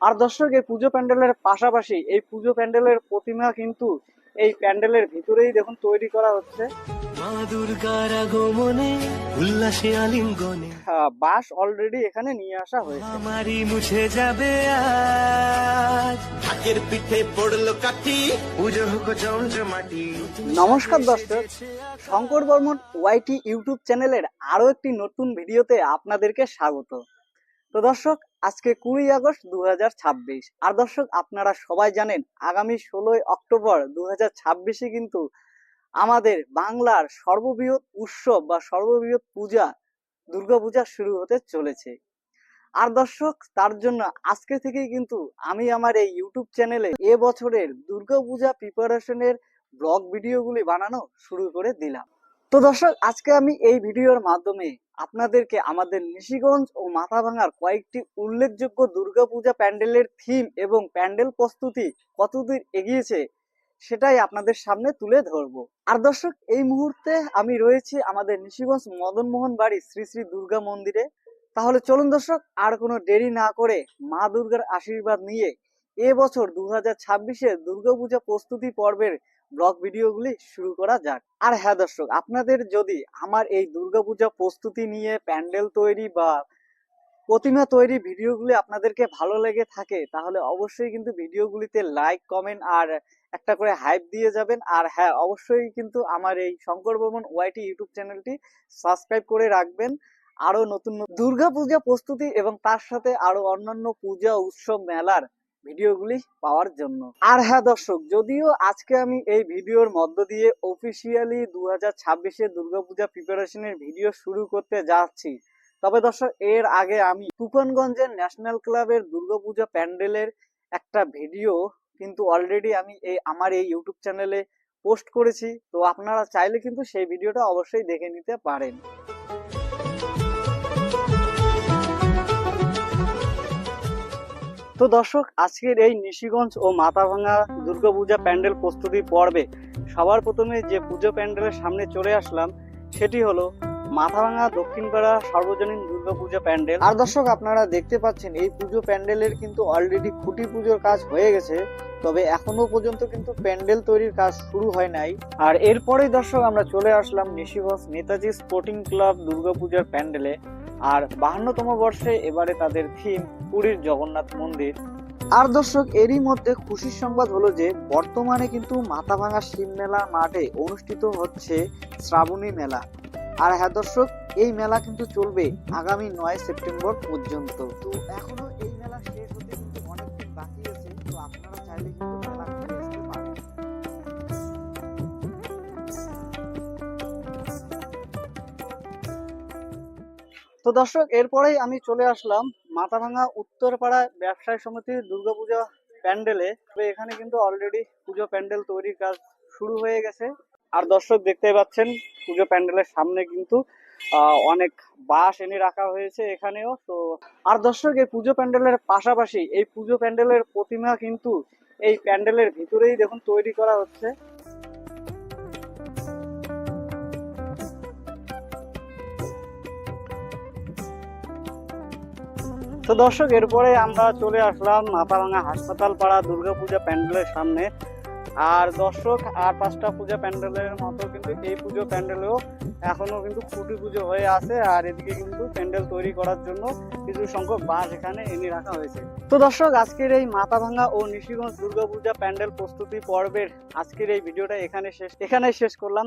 আর দর্শক, এই পুজো প্যান্ডেলের পাশাপাশি এই পুজো প্যান্ডেলের প্রতিমা কিন্তু এই প্যান্ডেলের ভিতরেই দেখুন তৈরি করা হচ্ছে। মা দুর্গার আগমনে উল্লাসে আলিঙ্গনে বাঁশ অলরেডি এখানে নিয়ে আসা হয়েছে। আমারই মুছে যাবে আজ ঢাকের পিঠে পড়লো কাঠি পুজো হোক জমজমাটি। নমস্কার দর্শক, শঙ্কর বর্মন ওয়াইটি ইউটিউব চ্যানেলের আরো একটি নতুন ভিডিওতে আপনাদেরকে স্বাগত। তো দর্শক, আজকে 20 আগস্ট 2026। আর দর্শক, আপনারা সবাই জানেন আগামী 16 অক্টোবর 2026 কিন্তু আমাদের বাংলার সর্ববৃহৎ উৎসব বা সর্ববৃহৎ পূজা দুর্গাপূজা শুরু হতে চলেছে। আর দর্শক, তার জন্য আজকে থেকেই কিন্তু আমি আমার এই ইউটিউব চ্যানেলে এবছরের দুর্গাপূজা প্রিপারেশনের ব্লগ ভিডিওগুলি বানানো শুরু করে দিলাম। তো দর্শক, আজকে আমি এই ভিডিওর মাধ্যমে আপনাদেরকে আমাদের নিশিগঞ্জ ও মাথাভাঙার কয়েকটি উল্লেখযোগ্য দুর্গাপূজা প্যান্ডেলের থিম এবং প্যান্ডেল প্রস্তুতি কতদূর এগিয়েছে সেটাই আপনাদের সামনে তুলে ধরবো। আর দর্শক, এই মুহূর্তে আমি রয়েছি আমাদের নিশিগঞ্জ মদনমোহন বাড়ি শ্রী শ্রী দুর্গা মন্দিরে। তাহলে চলুন দর্শক, আর কোনো দেরি না করে মা দুর্গার আশীর্বাদ নিয়ে এবছর 2026-এর দুর্গাপূজা প্রস্তুতি পর্বের ব্লগ ভিডিওগুলি শুরু করা যাক। আর হ্যাঁ দর্শক, আপনাদের যদি আমার এই দুর্গাপূজা প্রস্তুতি নিয়ে প্যান্ডেল তৈরি বা প্রতিমা তৈরি ভিডিওগুলি আপনাদেরকে ভালো লেগে থাকে তাহলে অবশ্যই কিন্তু ভিডিওগুলিতে লাইক, কমেন্ট আর একটা করে হাইপ দিয়ে যাবেন। আর হ্যাঁ, অবশ্যই কিন্তু আমার এই শঙ্কর বর্মন ওয়াইটি ইউটিউব চ্যানেলটি সাবস্ক্রাইব করে রাখবেন আরো নতুন দুর্গা পূজা প্রস্তুতি এবং তার সাথে আরো অন্যান্য পূজা, উৎসব, মেলার ভিডিওগুলি পাওয়ার জন্য। আর হ্যাঁ দর্শক, যদিও আজকে আমি এই ভিডিওর মধ্য দিয়ে অফিসিয়ালি 2026-এর দুর্গাপূজা প্রিপারেশনের ভিডিও শুরু করতে যাচ্ছি, তবে দর্শক, এর আগে আমি তুফানগঞ্জের ন্যাশনাল ক্লাবের দুর্গাপূজা প্যান্ডেলের একটা ভিডিও কিন্তু অলরেডি আমি আমার এই ইউটিউব চ্যানেলে পোস্ট করেছি। তো আপনারা চাইলে কিন্তু সেই ভিডিওটা অবশ্যই দেখে নিতে পারেন। তো দর্শক, আজকের এই নিশিগঞ্জ ও মাথাভাঙা দুর্গাপূজা প্যান্ডেল প্রস্তুতি পর্বে সবার প্রথমে যে পুজো প্যান্ডেলের সামনে চলে আসলাম সেটি হলো মাথাভাঙা দক্ষিণপাড়া সর্বজনীন দুর্গাপূজা প্যান্ডেল। আর দর্শক, আপনারা দেখতে পাচ্ছেন এই পুজো প্যান্ডেলের কিন্তু অলরেডি খুঁটি পুজোর কাজ হয়ে গেছে, তবে এখনো পর্যন্ত কিন্তু প্যান্ডেল তৈরির কাজ শুরু হয় নাই। আর এরপরেই দর্শক, আমরা চলে আসলাম নিশিগঞ্জ নেতাজি স্পোর্টিং ক্লাব দুর্গাপূজার প্যান্ডেলে। আর 52তম বর্ষে এবারে তাদের থিম পুরীর জগন্নাথ মন্দির। আর দর্শক, এরই মধ্যে খুশির সংবাদ হলো যে বর্তমানে কিন্তু মাথাভাঙা শিব মেলা মাঠে অনুষ্ঠিত হচ্ছে শ্রাবণী মেলা। আর হ্যাঁ দর্শক, এই মেলা কিন্তু চলবে আগামী 9 সেপ্টেম্বর পর্যন্ত। তো এখনো এই মেলা শেষ হতে কিন্তু অনেকদিন বাকি আছে, তো আপনারা চাইলে কিন্তু মেলা ঘুরে আসতে পারেন। তো দর্শক, এরপরেই আমি চলে আসলাম মাথাভাঙা উত্তরপাড়া ব্যবসায়ী সমিতির দুর্গাপূজা প্যান্ডেলে। তবে এখানে কিন্তু অলরেডি পুজো প্যান্ডেল তৈরির কাজ শুরু হয়ে গেছে। আর দর্শক, দেখতে পাচ্ছেন পুজো প্যান্ডেলের সামনে কিন্তু অনেক বাঁশ এনে রাখা হয়েছে এখানেও। তো আর দর্শক, এই পুজো প্যান্ডেলের পাশাপাশি এই পুজো প্যান্ডেলের প্রতিমা কিন্তু এই প্যান্ডেলের ভিতরেই দেখুন তৈরি করা হচ্ছে। তো দর্শক, এরপরে আমরা চলে আসলাম মাথাভাঙা হাসপাতাল পাড়া দুর্গাপূজা প্যান্ডেলের সামনে। আর দর্শক, আর 5টা পূজা প্যান্ডেলের মতো কিন্তু এই পুজো প্যান্ডেলেও এখনো কিন্তু খুঁটি পুজো হয়ে আছে। আর এদিকে কিন্তু প্যান্ডেল তৈরি করার জন্য কিছু সংখ্যক বাঁশ এখানে এনে রাখা হয়েছে। তো দর্শক, আজকের এই মাথাভাঙা ও নিশিগঞ্জ দুর্গাপূজা প্যান্ডেল প্রস্তুতি পর্বের আজকের এই ভিডিওটা এখানে শেষ করলাম।